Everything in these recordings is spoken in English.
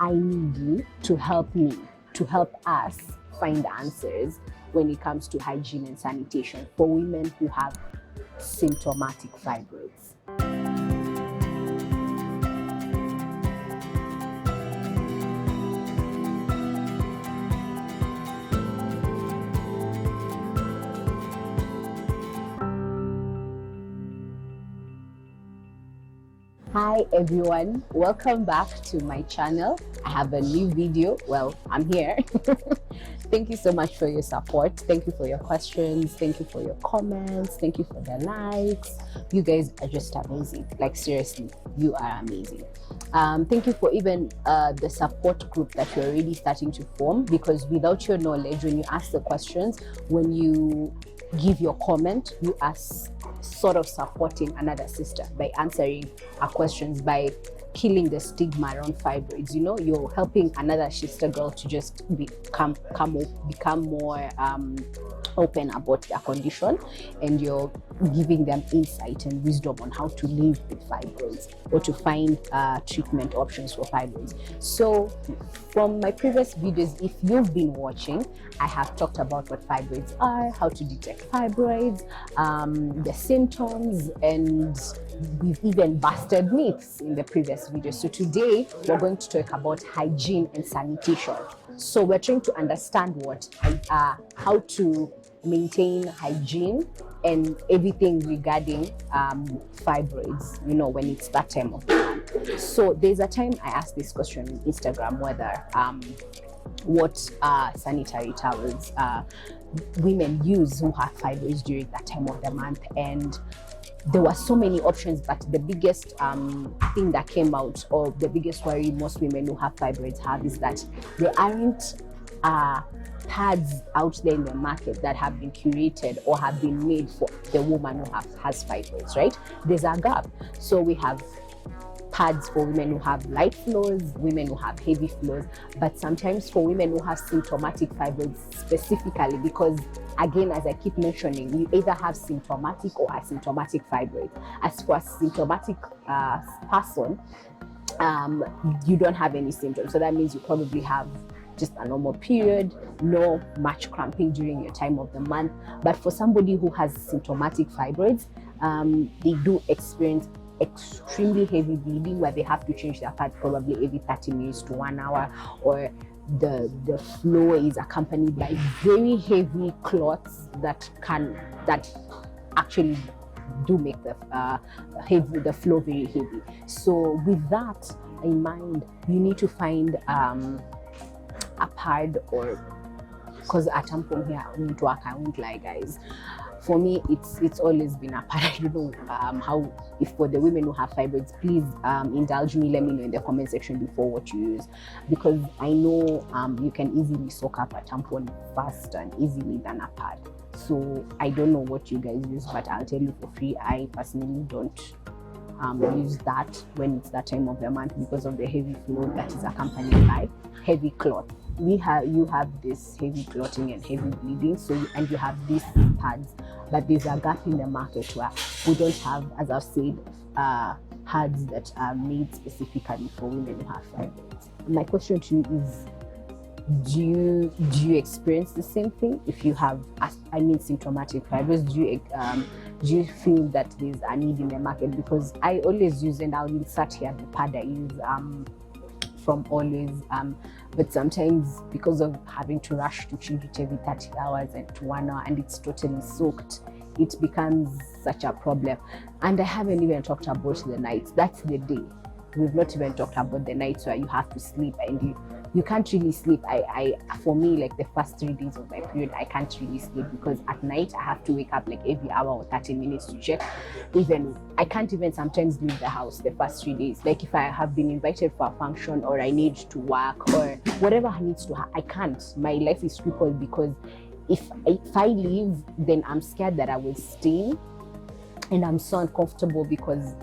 I need you to help me, to help us find answers when it comes to hygiene and sanitation for women who have symptomatic fibroids. Hi everyone, welcome back to my channel. I have a new video. Well, I'm here. Thank you so much for your support. Thank you for your questions. Thank you for your comments. Thank you for the likes. You guys are just amazing. Like seriously, you are amazing. Thank you for even the support group that you're already starting to form, because without your knowledge, when you ask the questions, when you give your comment, you are sort of supporting another sister by answering our questions, by killing the stigma around fibroids. You know, you're helping another sister girl to just become more open about their condition, and you're giving them insight and wisdom on how to live with fibroids or to find treatment options for fibroids. So from my previous videos, if you've been watching, I have talked about what fibroids are, how to detect fibroids, the symptoms, and we've even busted myths in the previous video. So today we're going to talk about hygiene and sanitation. So we're trying to understand how to maintain hygiene and everything regarding fibroids, you know, when it's that time of the month. So there's a time I asked this question on Instagram, whether what sanitary towels women use who have fibroids during that time of the month, and there were so many options, but the biggest thing that came out, or the biggest worry most women who have fibroids have, is that there aren't pads out there in the market that have been curated or have been made for the woman who has fibroids, right? There's a gap. So we have pads for women who have light flows, women who have heavy flows, but sometimes for women who have symptomatic fibroids specifically, because again, as I keep mentioning, you either have symptomatic or asymptomatic fibroids. As for a symptomatic person, you don't have any symptoms. So that means you probably have just a normal period, no much cramping during your time of the month. But for somebody who has symptomatic fibroids, they do experience extremely heavy bleeding, where they have to change their pad probably every 30 minutes to 1 hour, or the flow is accompanied by very heavy clots that actually do make the flow very heavy. So with that in mind, you need to find a pad, or because at some point here I won't lie guys, for me it's always been a pad. I don't know how, if for the women who have fibroids, please indulge me, let me know in the comment section before what you use, because I know you can easily soak up a tampon fast and easily than a pad. So I don't know what you guys use, but I'll tell you for free, I personally don't use that when it's that time of the month, because of the heavy flow that is accompanied by heavy clot. You have this heavy clotting and heavy bleeding, and you have these pads, but there's a gap in the market where we don't have, as I've said, pads that are made specifically for women who have fibroids. My question to you is, do you experience the same thing? If you have, symptomatic fibroids, do you feel that there's a need in the market? Because I always use, and I'll insert here the pad I use from Always, but sometimes because of having to rush to change it every 30 hours and to 1 hour, and it's totally soaked, it becomes such a problem. And I haven't even talked about the nights. That's the day. We've not even talked about the nights where you have to sleep and you can't really sleep. For me, like the first 3 days of my period, I can't really sleep, because at night I have to wake up like every hour or 30 minutes to check. I can't even sometimes leave the house the first 3 days. Like if I have been invited for a function, or I need to work, or whatever needs to happen, I can't. My life is crippled, because if I leave, then I'm scared that I will stain, and I'm so uncomfortable, because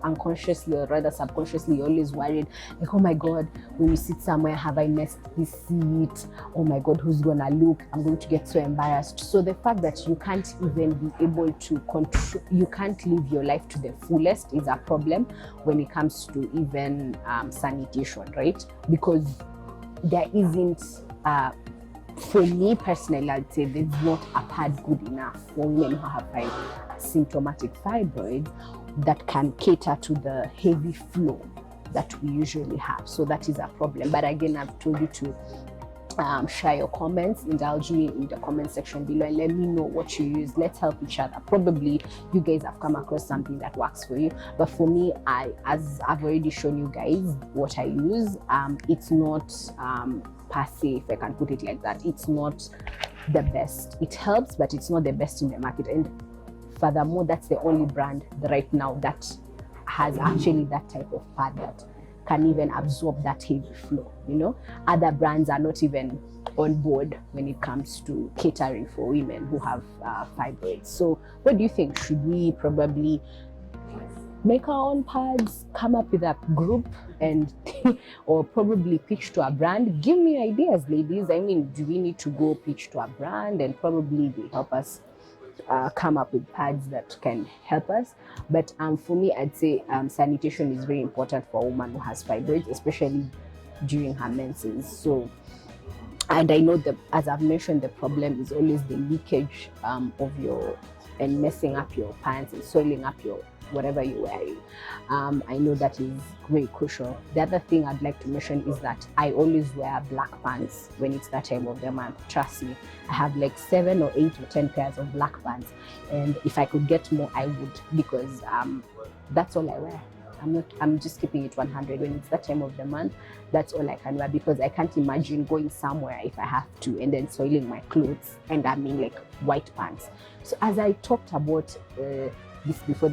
unconsciously, or rather subconsciously, you're always worried, like, oh my God, when you sit somewhere, have I messed this seat? Oh my God, who's gonna look? I'm going to get so embarrassed. So the fact that you can't even be able to control, you can't live your life to the fullest is a problem when it comes to even sanitation, right? Because there isn't for me personally, I'd say there's not a pad good enough for women who have symptomatic fibroids that can cater to the heavy flow that we usually have. So that is a problem. But again, I've told you to share your comments, indulge me in the comment section below, and let me know what you use. Let's help each other. Probably you guys have come across something that works for you, but for me, as I've already shown you guys what I use, it's not per se, if I can put it like that, it's not the best. It helps, but it's not the best in the market. And furthermore, that's the only brand right now that has actually that type of pad that can even absorb that heavy flow. You know, other brands are not even on board when it comes to catering for women who have fibroids. So what do you think? Should we probably make our own pads, come up with a group, and or probably pitch to a brand? Give me ideas, ladies. I mean, do we need to go pitch to a brand and probably they help us come up with pads that can help us? But for me, I'd say sanitation is very important for a woman who has fibroids, especially during her menses. So, and I know that, as I've mentioned, the problem is always the leakage of your, and messing up your pants and soiling up your whatever you're wearing. I know that is very crucial. The other thing I'd like to mention is that I always wear black pants when it's that time of the month. Trust me, I have like 7 or 8 or 10 pairs of black pants, and if I could get more, I would, because that's all I wear. I'm just keeping it 100. When it's that time of the month, that's all I can wear, because I can't imagine going somewhere if I have to and then soiling my clothes, and I mean like white pants. So as I talked about this before,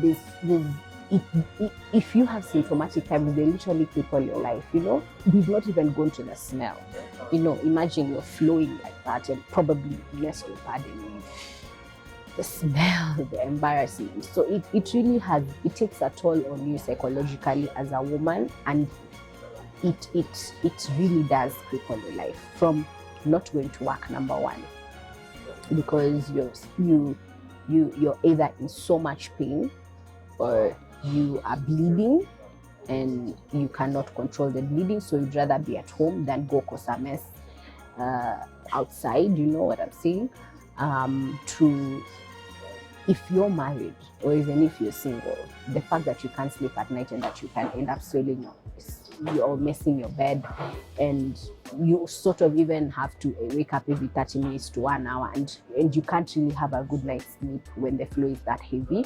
if you have symptomatic fibroids, they literally cripple your life. You know, we've not even gone to the smell. You know, imagine you're flowing like that and probably mess your pad, and the smell, the embarrassment. So it really takes a toll on you psychologically as a woman, and it really does cripple your life, from not going to work, number one, because you're either in so much pain, or you are bleeding and you cannot control the bleeding, so you'd rather be at home than go cause a mess outside. You know what I'm saying? If you're married, or even if you're single, the fact that you can't sleep at night and that you can end up soiling or messing your bed, and you sort of even have to wake up every 30 minutes to 1 hour, and you can't really have a good night's sleep when the flow is that heavy.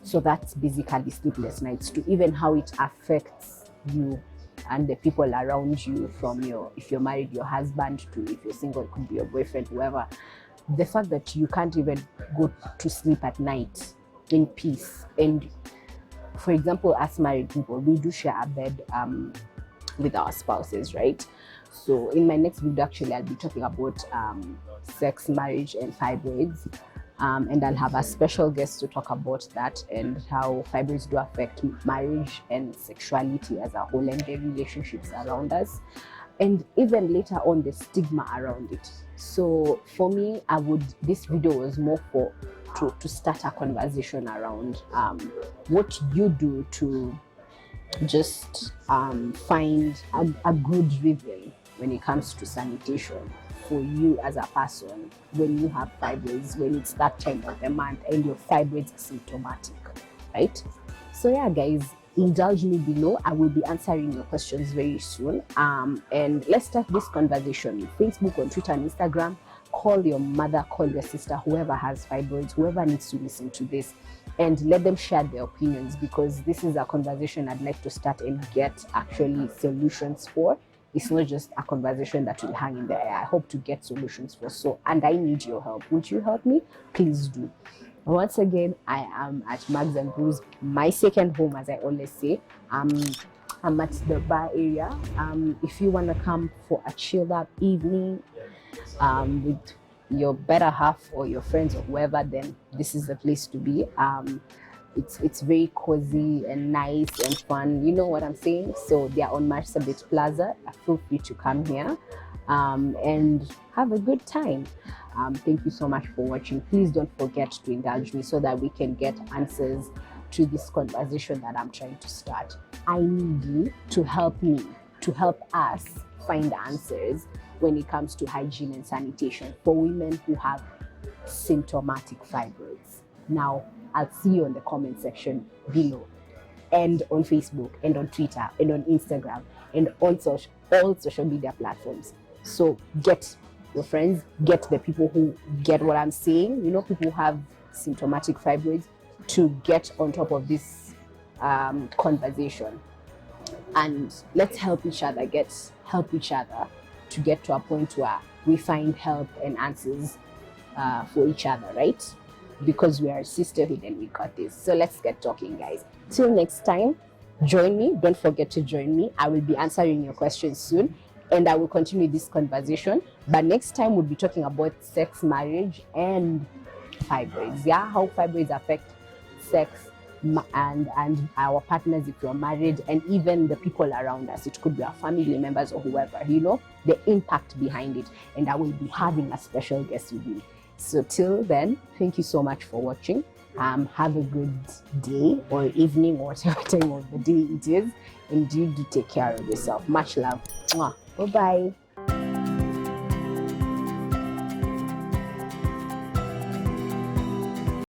So that's basically sleepless nights too. Even how it affects you and the people around you, from if you're married, your husband, to if you're single, it could be your boyfriend, whoever. The fact that you can't even go to sleep at night in peace. And for example, as married people, we do share a bed with our spouses, right? So in my next video, actually, I'll be talking about sex, marriage, and fibroids. And I'll have a special guest to talk about that, and how fibroids do affect marriage and sexuality as a whole, and the relationships around us, and even later on the stigma around it. So for me, this video was more to start a conversation around what you do to just find a good rhythm when it comes to sanitation for you as a person when you have fibroids, when it's that time of the month and your fibroids are symptomatic, right? So yeah, guys, indulge me below. I will be answering your questions very soon. And let's start this conversation on Facebook, on Twitter, and Instagram. Call your mother, call your sister, whoever has fibroids, whoever needs to listen to this, and let them share their opinions, because this is a conversation I'd like to start and get actually solutions for. It's not just a conversation that will hang in the air. I hope to get solutions for. So, and I need your help. Would you help me? Please do. Once again, I am at Mags and Brews, my second home, as I always say. I'm at the bar area. If you want to come for a chilled out evening with your better half or your friends or whoever, then this is the place to be. It's very cozy and nice and fun. You know what I'm saying? So they are on Marsabit Plaza. Feel free to come here and have a good time. Thank you so much for watching. Please don't forget to indulge me so that we can get answers to this conversation that I'm trying to start. I need you to help me, to help us find answers when it comes to hygiene and sanitation for women who have symptomatic fibroids. Now, I'll see you in the comment section below, and on Facebook, and on Twitter, and on Instagram, and on all social media platforms. So get your friends, get the people who get what I'm saying, you know, people who have symptomatic fibroids, to get on top of this conversation. And let's help each other to get to a point where we find help and answers for each other, right? Because we are a sisterhood and we got this. So let's get talking, guys. Till next time, join me. Don't forget to join me. I will be answering your questions soon, and I will continue this conversation. But next time, we'll be talking about sex, marriage, and fibroids. Yeah, how fibroids affect sex and our partners if you're married, and even the people around us. It could be our family members or whoever, you know, the impact behind it. And I will be having a special guest with me. So till then, thank you so much for watching. Have a good day or evening or whatever time of the day it is, and you do take care of yourself. Much love. Bye bye.